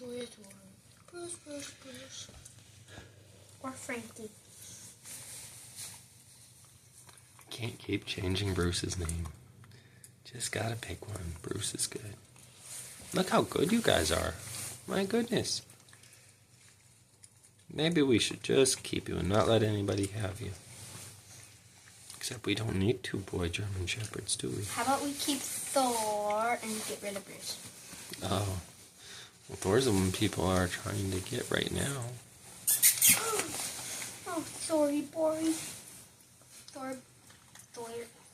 Joyous one. Bruce, Bruce, Bruce. Or Frankie. Can't keep changing Bruce's name. Just gotta pick one. Bruce is good. Look how good you guys are. My goodness. Maybe we should just keep you and not let anybody have you. Except we don't need 2 boy German Shepherds, do we? How about we keep Thor and get rid of Bruce? Oh. Well, Thor's the one people are trying to get right now. Oh, sorry, boy.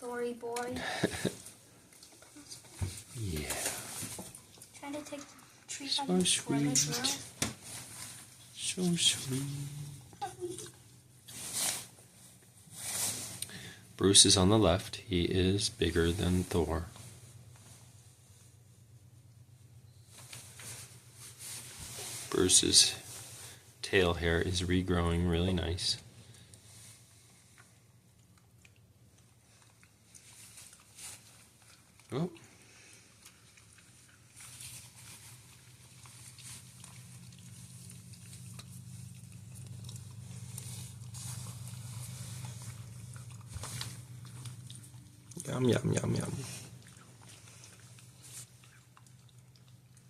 Thory boy. Yeah. Trying to take the tree So out of his sweet. brother's mouth. So sweet. Bruce is on the left. He is bigger than Thor. Bruce's tail hair is regrowing really nice. Oh. Yum, yum, yum, yum.